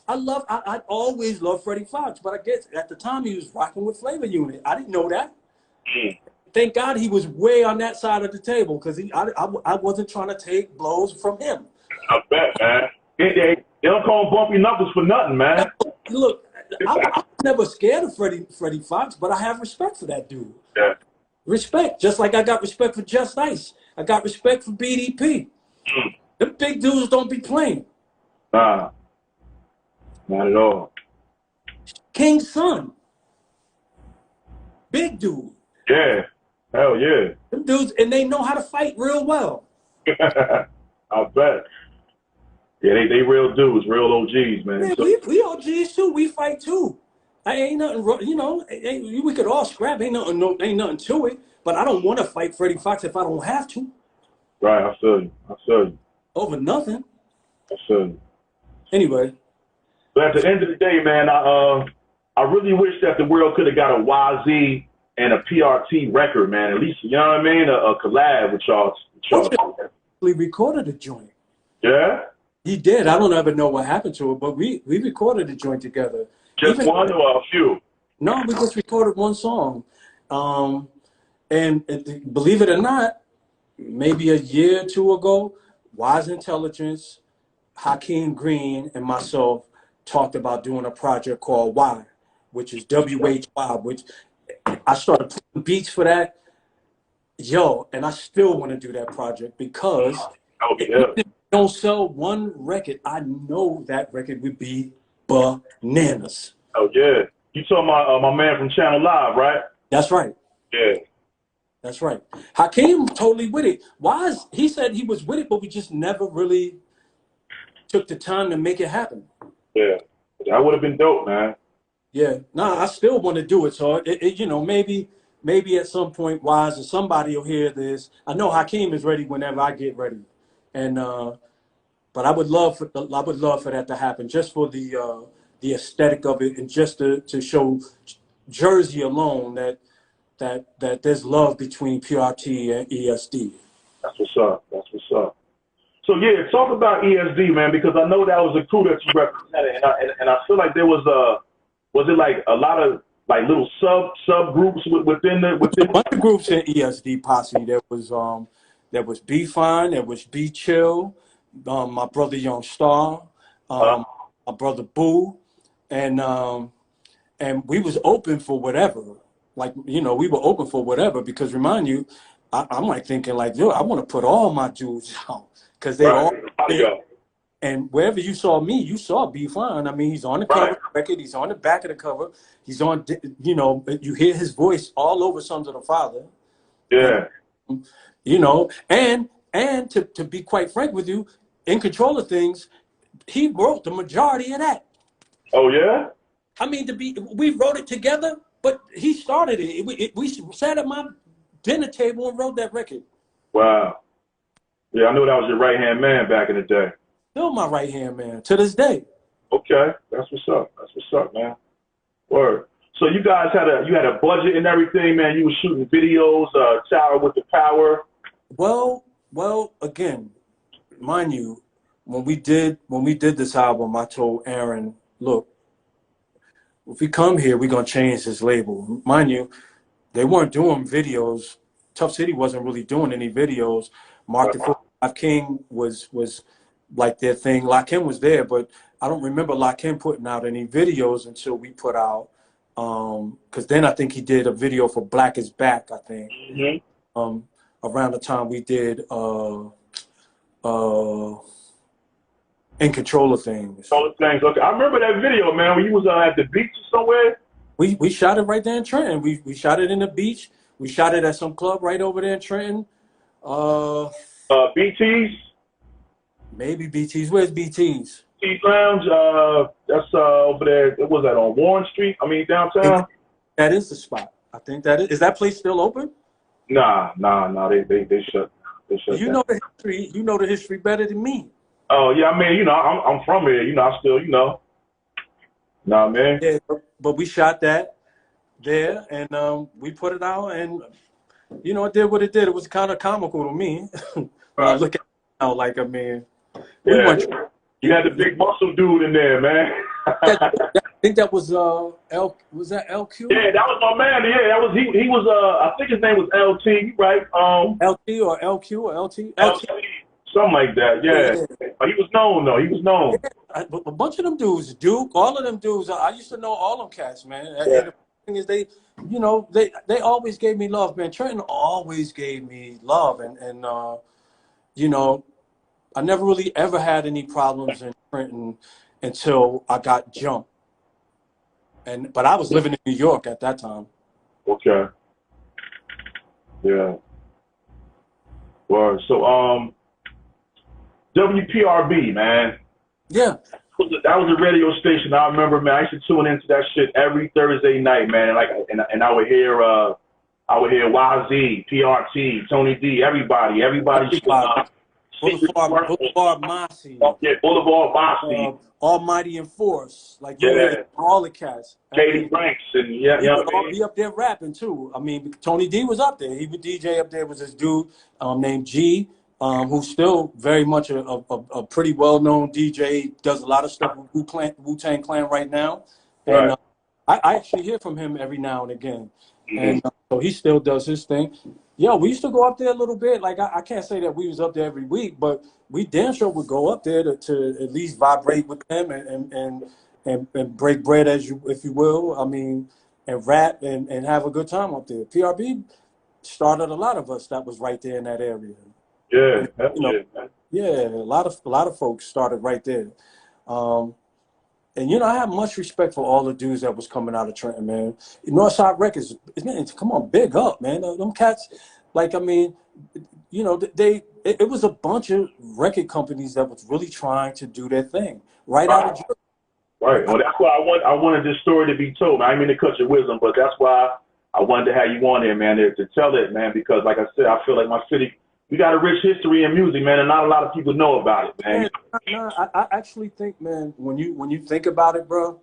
I always loved Freddie Fox, but I guess at the time he was rocking with Flavor Unit. I didn't know that. Mm. Thank God he was way on that side of the table because I wasn't trying to take blows from him. I bet, man. They don't call him Bumpy Knuckles for nothing, man. Look, I'm never scared of Freddie Fox, but I have respect for that dude. Yeah. Respect, just like I got respect for Just Ice. I got respect for BDP. Mm. Them big dudes don't be playing. Nah. Not at all. King's son. Big dude. Yeah. Hell yeah. Them dudes, and they know how to fight real well. I bet. Yeah, they real dudes, real OGs, man. Yeah, So, we OGs too. We fight too. I ain't nothing, you know. We could all scrap. Ain't nothing to it. But I don't want to fight Freddie Fox if I don't have to. right, I feel you. Over nothing. I feel you. Anyway. But at the end of the day, man, I really wish that the world could have got a YZ and a PRT record, man. At least, you know what I mean? A collab with y'all. We recorded a joint. Yeah? He did. I don't ever know what happened to it, but we recorded a joint together. Just one or a few? No, we just recorded one song. And believe it or not, maybe a year or two ago, Wise Intelligence, Hakeem Green, and myself talked about doing a project called Y, which is WHY, which I started putting beats for that. Yo, and I still want to do that project because if we don't sell one record, I know that record would be bananas. Oh, yeah. You talking about my man from Channel Live, right? That's right. Yeah. That's right. Hakeem totally with it. Wise, he said he was with it, but we just never really took the time to make it happen. Yeah. That would have been dope, man. Yeah. Nah, I still want to do it. So, you know, maybe at some point, Wise or somebody will hear this. I know Hakeem is ready whenever I get ready. And, but I would love for that to happen just for the aesthetic of it and just to show Jersey alone that there's love between PRT and ESD. That's what's up. That's what's up. So yeah, talk about ESD, man, because I know that was a crew that you represented, and I feel like there was it like a lot of like little subgroups within a bunch of groups in ESD posse. There was B Fine, there was B Chill, my brother Young Star, my brother Boo, and we was open for whatever. Like, you know, we were open for whatever because remind you, I'm like thinking like, yo, I want to put all my dudes out because they all. And wherever you saw me, you saw B Fine. I mean, he's on the cover of the record. He's on the back of the cover. He's on, you know, you hear his voice all over Sons of the Father. Yeah. And, you know, and to be quite frank with you, In Control of Things, he wrote the majority of that. Oh, yeah? I mean, we wrote it together, but he started it. We sat at my dinner table and wrote that record. Wow. Yeah, I know that was your right-hand man back in the day. Still my right hand man to this day. Okay, that's what's up. That's what's up, man. Word. So you guys had a budget and everything, man. You were shooting videos, Tower with the Power. Well, again, mind you, when we did this album, I told Aaron, look, if we come here, we're gonna change this label. Mind you, they weren't doing videos. Tough City wasn't really doing any videos. Mark the Live King was like their thing. Lakim was there, but I don't remember Lakim putting out any videos until we put out. Because then I think he did a video for Black is Back. I think around the time we did In Control of Things. All the things. Okay, I remember that video, man. When you was at the beach or somewhere. We shot it right there in Trenton. We shot it in the beach. We shot it at some club right over there in Trenton. BT's. Maybe BT's. Where's BT's? BT's Lounge. That's over there. What was that on Warren Street? I mean downtown. That is the spot. I think that is. Is that place still open? Nah. They shut. You down. know the history. You know the history better than me. Oh yeah, I mean, you know, I'm from here. You know, I still, you know. Nah, man. Yeah, but we shot that there, and we put it out, and you know, it did what it did. It was kind of comical to me. I look at it now, like, I mean, Yeah. You had the big muscle dude in there, man. I think that was was that LQ? Yeah, that was my man. Yeah, that was he was I think his name was LT, right? LT or LQ or LT? LT, something like that. Yeah. He was known though. He was known. Yeah, a bunch of them dudes, Duke, all of them dudes. I used to know all them cats, man. Yeah. And the thing is, you know, they always gave me love, man. Trenton always gave me love, and you know, I never really ever had any problems in Trenton until I got jumped. But I was living in New York at that time. Okay. Yeah. Well, so WPRB, man. Yeah. That was a radio station. I remember, man. I used to tune into that shit every Thursday night, man. And I would hear YZ, PRT, Tony D, everybody. Boulevard Mossy. Yeah, Boulevard Mossy. Almighty Enforce. Like, you know, all the cats. Katie Franks and He would all be up there rapping too. I mean, Tony D was up there. He would DJ up there. Was this dude named G, who's still very much a pretty well-known DJ. Does a lot of stuff with Wu-Tang Clan right now. And I actually hear from him every now and again. And so he still does his thing. Yeah, we used to go up there a little bit. Like, I can't say that we was up there every week, but we damn sure would go up there to at least vibrate with them and break bread, if you will. I mean, and rap and have a good time up there. PRB started a lot of us that was right there in that area. Yeah, yeah, a lot of folks started right there. And, you know, I have much respect for all the dudes that was coming out of Trenton, man. Northside Records, man, come on, big up, man. Them cats, like, I mean, you know, it was a bunch of record companies that was really trying to do their thing right out of Jersey. Right. Well, that's why I wanted this story to be told, man. I didn't mean to cut your wisdom, but that's why I wanted to have you on there, man, to tell it, man, because, like I said, I feel like my city, we got a rich history in music, man, and not a lot of people know about it, man. No, I actually think, man, when you think about it, bro,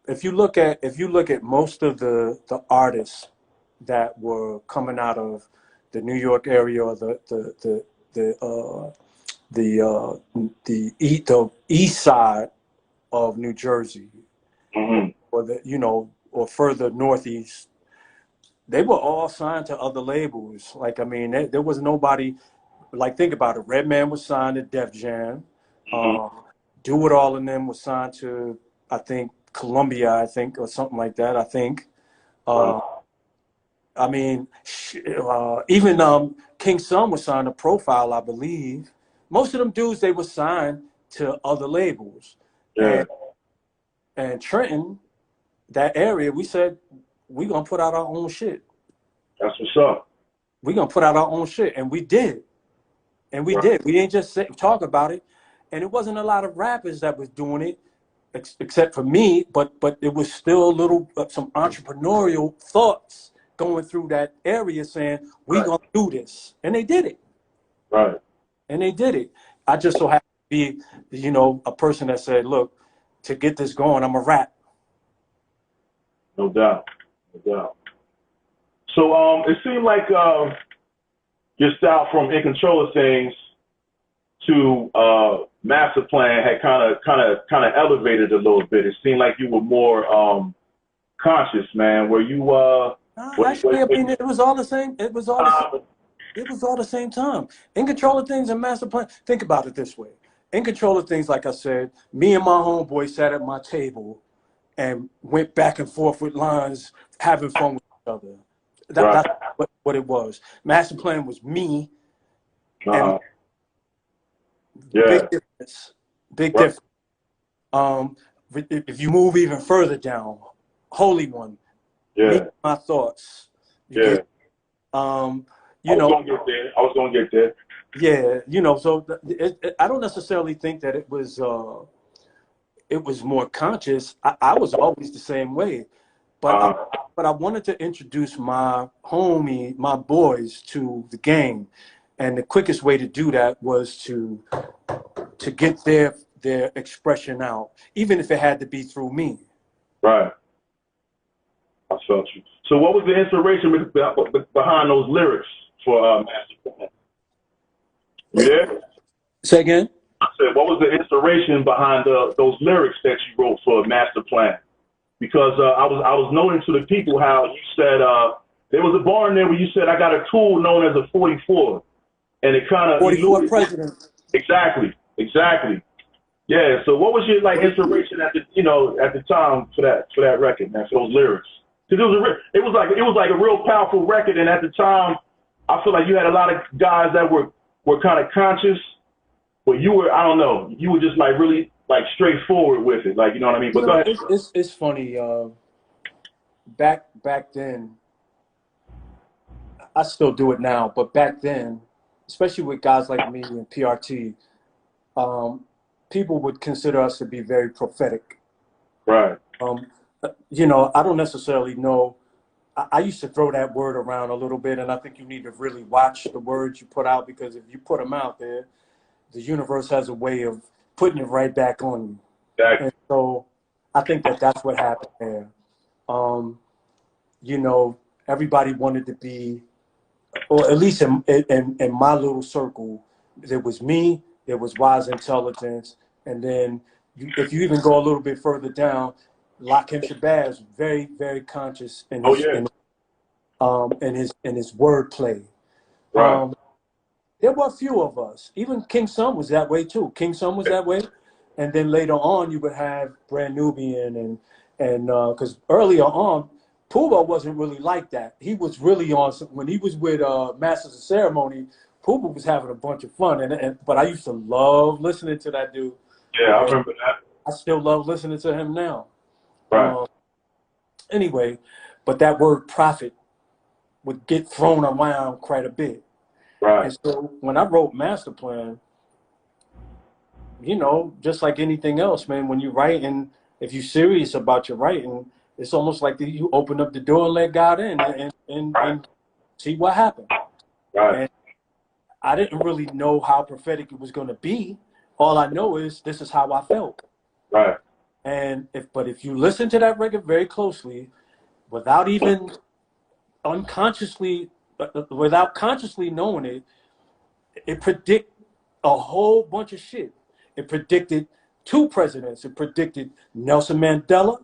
if you look at most of the artists that were coming out of the New York area or the east side of New Jersey, or further northeast, they were all signed to other labels. Like, I mean, there was nobody, like, think about it. Redman was signed to Def Jam. Do It All in them was signed to, I think, Columbia, or something like that, I think. I mean, even King Son was signed to Profile, I believe. Most of them dudes, they were signed to other labels. Yeah. And Trenton, that area, we said, we're going to put out our own shit. That's what's up. We're going to put out our own shit. And we did. And we did. We didn't just talk about it. And it wasn't a lot of rappers that was doing it, except for me, but it was still some entrepreneurial thoughts going through that area saying, we're going to do this. And they did it. Right. and they did it. I just so happened to be, you know, a person that said, look, to get this going, I'm a rap. No doubt. No doubt. So it seemed like your style from In Control of Things to Master Plan had kind of elevated a little bit. It seemed like you were more conscious, man. Were you Actually, I mean, it was all the same. It was all the same time. In Control of Things and Master Plan. Think about it this way. In Control of Things, like I said, me and my homeboy sat at my table and went back and forth with lines, having fun with each other. That's what it was. Master Plan was me. And big difference. Big difference. If you move even further down, Holy One. Me, my thoughts. You know, I was gonna get there. Yeah, you know, so I don't necessarily think that it was more conscious. I was always the same way, but I wanted to introduce my boys to the game, and the quickest way to do that was to get their expression out, even if it had to be through me. Right. I felt you. So, what was the inspiration behind those lyrics for Master Plan? You there? Say again? I said, what was the inspiration behind those lyrics that you wrote for Master Plan? Because I was noting to the people how you said there was a bar in there where you said I got a tool known as a 44, and it kind of 44 president. Exactly. Yeah. So, what was your inspiration at the time for that record, man, for those lyrics? Because it was like a real powerful record, and at the time, I feel like you had a lot of guys that were kind of conscious, but you were, I don't know, you were just really straightforward with it, you know what I mean? But go ahead. It's funny. Back then, I still do it now, but back then, especially with guys like me and PRT, people would consider us to be very prophetic. Right. You know, I don't necessarily know. I used to throw that word around a little bit, and I think you need to really watch the words you put out, because if you put them out there, the universe has a way of putting it right back on you. Exactly. And so I think that's what happened there. You know, everybody wanted to be, or at least in my little circle, there was me, there was Wise Intelligence, and then if you even go a little bit further down, Lakim Shabazz, very, very conscious in his, in his wordplay. Right. There were a few of us. Even King Son was that way too. King Son was that way, and then later on you would have Brand Nubian and because earlier on, Puba wasn't really like that. He was really on when he was with Masters of Ceremony. Puba was having a bunch of fun, but I used to love listening to that dude. Yeah, I remember that. I still love listening to him now. Right. Anyway, but that word prophet would get thrown around quite a bit. Right. And so when I wrote Master Plan, you know, just like anything else, man, when you write, and if you're serious about your writing, it's almost like you open up the door and let God in and see what happened. Right. And I didn't really know how prophetic it was going to be. All I know is this is how I felt. Right. And if you listen to that record very closely, without even without consciously knowing it, it predicted a whole bunch of shit. It predicted 2 presidents. It predicted Nelson Mandela.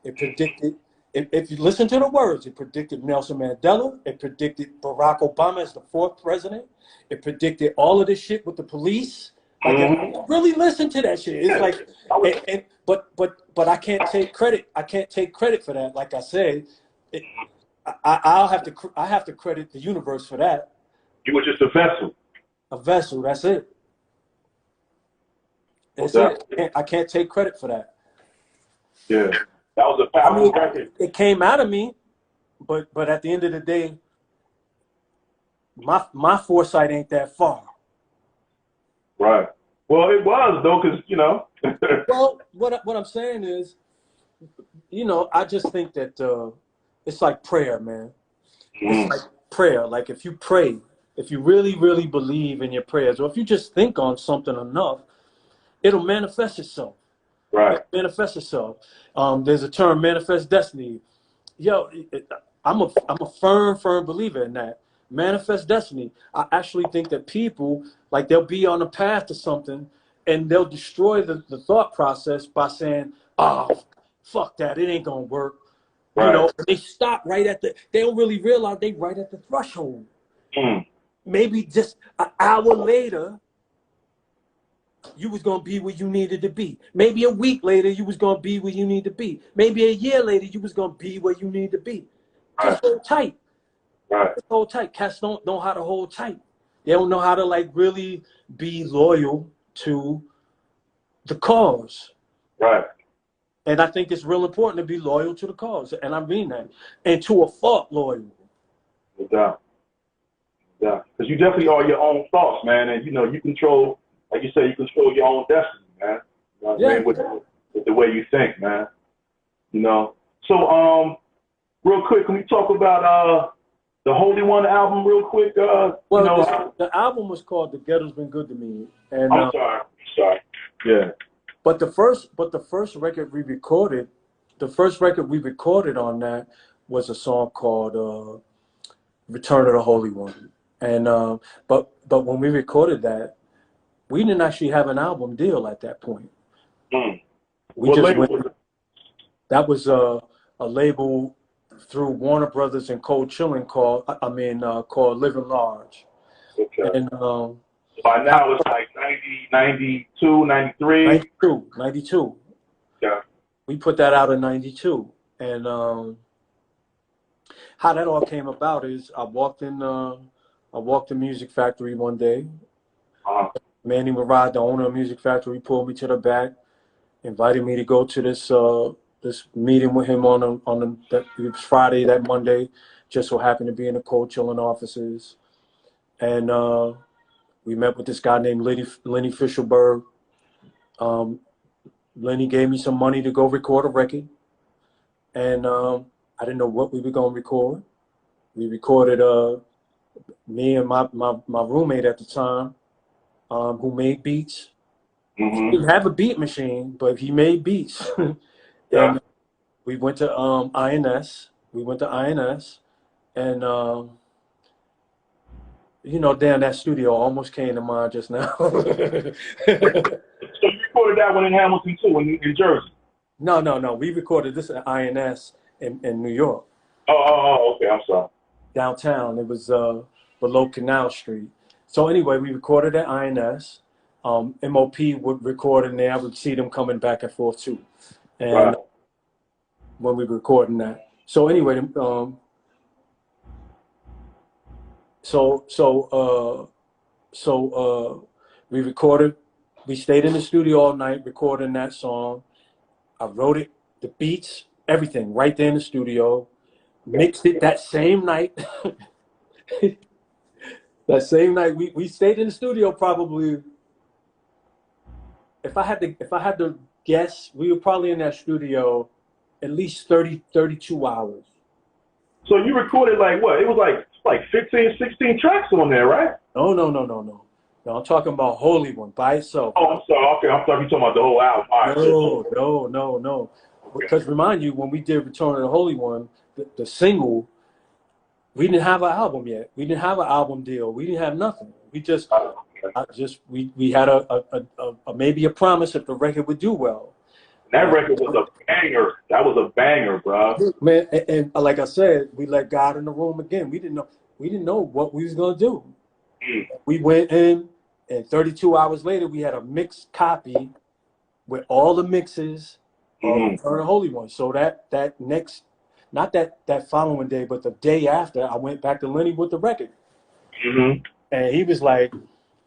It predicted, if you listen to the words, it predicted Nelson Mandela. It predicted Barack Obama as the 4th president. It predicted all of this shit with the police. Like, if you really listen to that shit, it's like, but I can't take credit. I can't take credit for that. Like I said, I have to credit the universe for that. You were just a vessel. A vessel. That's it. That's it. I can't take credit for that. Yeah, that was a powerful record. It came out of me, but at the end of the day, my foresight ain't that far. Right. Well, it was though, because you know. Well, what I'm saying is, you know, I just think that it's like prayer, man. It's like prayer. Like if you pray if you really, really believe in your prayers, or if you just think on something enough, it'll manifest itself. Right. It'll manifest itself. There's a term, manifest destiny. Yo, I'm a firm believer in that. Manifest destiny. I actually think that people, like, they'll be on a path to something and they'll destroy the thought process by saying, oh, fuck that, it ain't gonna work. Right. You know, they stop right at they don't really realize they right at the threshold. Maybe just an hour later, you was gonna be where you needed to be. Maybe a week later, you was gonna be where you need to be. Maybe a year later, you was gonna be where you need to be. Just hold tight. Right. Just hold tight. Cats don't know how to hold tight. They don't know how to, like, really be loyal to the cause. Right. And I think it's real important to be loyal to the cause. And I mean that. And to a fault loyal. No doubt. Yeah. Because you definitely are your own thoughts, man. And, you know, you control, like you say, you control your own destiny, man. You know what I mean? With the way you think, man. You know. So, real quick, can we talk about the Holy One album real quick? Well, you know, the album was called The Ghetto's Been Good to Me. And I'm sorry. Yeah. But the first record we recorded, on that was a song called Return of the Holy One. And but when we recorded that, we didn't actually have an album deal at that point. That was a label through Warner Brothers and Cold Chillin' called Living Large. Okay. And by now it's like 92, 93. 92. Yeah. We put that out in 92. And how that all came about is I walked in Music Factory one day. Manny Murad, the owner of Music Factory, pulled me to the back, invited me to go to this meeting with him it was Friday, that Monday, just so happened to be in the Cold Chillin' offices. And we met with this guy named Lenny Fishelberg. Lenny gave me some money to go record a record. And I didn't know what we were going to record. We recorded me and my roommate at the time, who made beats. He didn't have a beat machine, but he made beats. And we went to INS. And you know, damn, that studio almost came to mind just now. So you recorded that one in Hamilton too, in Jersey? No. We recorded this at INS in New York. Oh, okay. I'm sorry. Downtown. It was below Canal Street. So anyway, we recorded at INS. MOP would record in there. I would see them coming back and forth too. And when we were recording that. So anyway, we recorded. We stayed in the studio all night recording that song. I wrote it, the beats, everything, right there in the studio. Mixed it that same night. That same night, we stayed in the studio probably. If I had to guess, we were probably in that studio at least 32 hours. So you recorded like what? It was like 15, 16 tracks on there, right? No. No, I'm talking about Holy One by itself. Oh, I'm sorry. Okay, I'm talking about the whole album. All right. No. Because remind you, when we did Return of the Holy One, the single, we didn't have an album yet. We didn't have an album deal. We didn't have nothing. We just, we had a maybe a promise if the record would do well. That record was a banger. That was a banger, bro. Man, and like I said, we let God in the room again. We didn't know what we was gonna do. We went in, and 32 hours later, we had a mixed copy with all the mixes of Return of the Holy One. So that next, not that following day, but the day after, I went back to Lenny with the record. And he was like,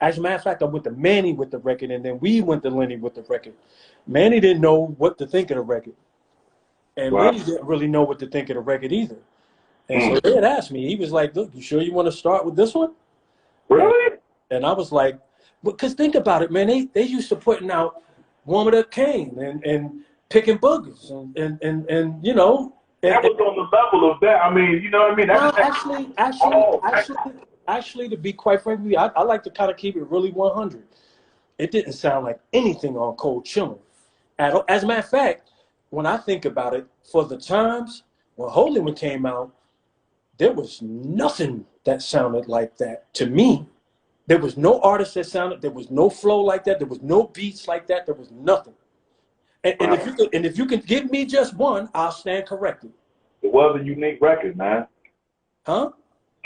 as a matter of fact, I went to Manny with the record, and then we went to Lenny with the record. Manny didn't know what to think of the record. And Lenny didn't really know what to think of the record either. And so they had asked me, he was like, look, you sure you want to start with this one? Really? And I was like, because think about it, man, they used to putting out Warm It Up Kane and Picking Boogers and you know. That was on the level of that. I mean, you know what I mean? Actually, actually, to be quite frank with you, I like to kind of keep it really 100. It didn't sound like anything on Cold Chillin' at all. As a matter of fact, when I think about it, for the times when Holy One came out, there was nothing that sounded like that to me. There was no artist that sounded. There was no flow like that. There was no beats like that. There was nothing. And if you can give me just one, I'll stand corrected. It was a unique record, man. Huh?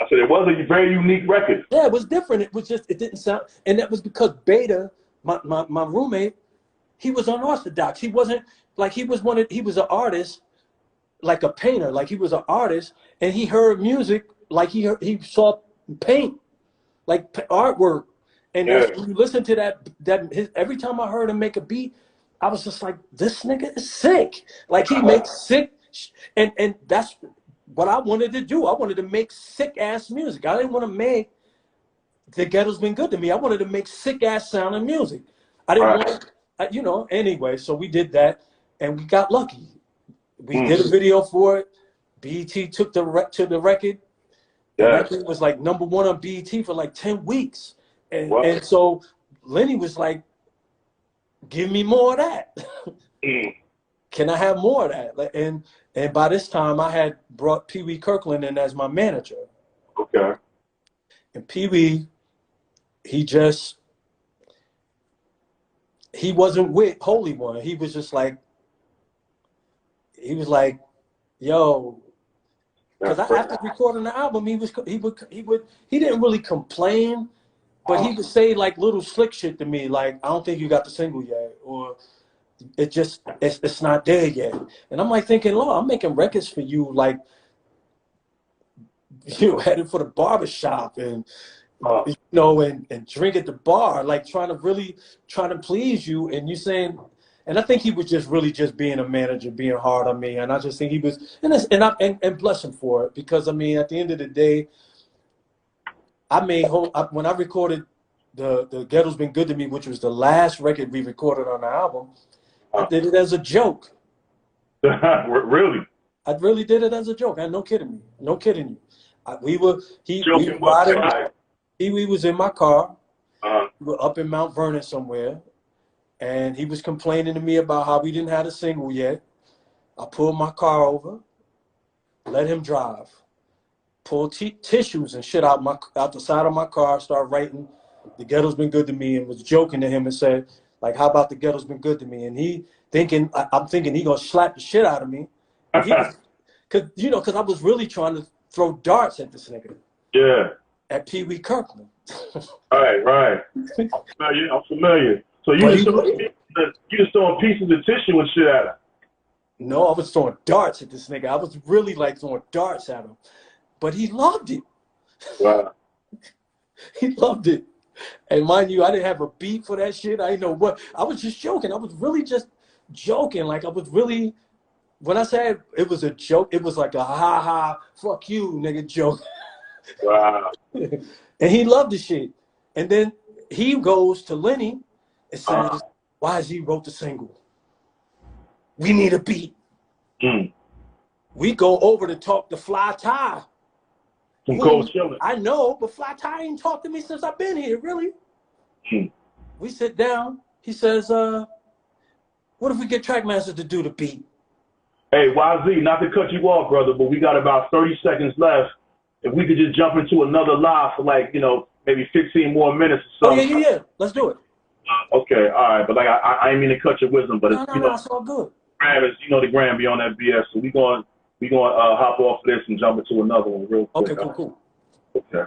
I said it was a very unique record. Yeah, it was different. It was just, it didn't sound, and that was because Beta, my roommate, he was unorthodox. He wasn't like, he was an artist, like a painter, like he was an artist, and he heard music like he saw paint, like artwork. And that's, when you listen to that every time I heard him make a beat, I was just like, this nigga is sick. Like he makes sick, and that's what I wanted to do. I wanted to make sick ass music. I didn't want to make The Ghetto's Been Good to Me. I wanted to make sick ass sounding music. I didn't want, you know. Anyway, so we did that, and we got lucky. We did a video for it. BET took the record. The record was like #1 on BET for like 10 weeks, and so Lenny was like, "Give me more of that." Can I have more of that? And by this time, I had brought Pee Wee Kirkland in as my manager. Okay. And Pee Wee, he wasn't with Holy One. He was just like, yo, because after recording the album, he didn't really complain, but he would say like little slick shit to me, like, I don't think you got the single yet, or it's not there yet. And I'm like thinking, Lord, I'm making records for you, like, you know, headed for the barbershop and you know, and drink at the bar, like trying to please you, and you saying, and I think he was just really just being a manager, being hard on me, and I just think he was, and bless him for it, because I mean, at the end of the day, when I recorded the Ghetto's Been Good to Me, which was the last record we recorded on the album, I did it as a joke. Really? I really did it as a joke. No kidding you. We was in my car. We were up in Mount Vernon somewhere, and he was complaining to me about how we didn't have a single yet. I pulled my car over, let him drive, pulled tissues and shit out the side of my car, started writing, "The Ghetto's Been Good to Me," and was joking to him and said, like, how about the Ghetto's Been Good to Me? And I'm thinking he gonna slap the shit out of me. Cause I was really trying to throw darts at this nigga. Yeah. At Pee Wee Kirkland. Right. I'm familiar. So you just throwing pieces of tissue and shit at him? No, I was throwing darts at this nigga. I was really like throwing darts at him. But he loved it. Wow. He loved it. And mind you, I didn't have a beat for that shit. I didn't know what. I was just joking. I was really just joking. Like, I was really, when I said it was a joke, it was like a ha, fuck you, nigga joke. Wow. And he loved the shit. And then he goes to Lenny and says, YZ wrote the single. We need a beat. We go over to talk to Fly Ty. From Cold Chillin'. I know, but Fly Ty ain't talked to me since I've been here, really. We sit down. He says, what if we get Trackmaster to do the beat? Hey, YZ, not to cut you off, brother, but we got about 30 seconds left. If we could just jump into another live for like, maybe 15 more minutes or so. Oh, yeah. Let's do it. Okay, all right. But like, I ain't mean to cut your wisdom, but no, it's all good. Graham is, the Graham be on that BS. So we going to hop off this and jump into another one real quick. Okay, cool. Okay.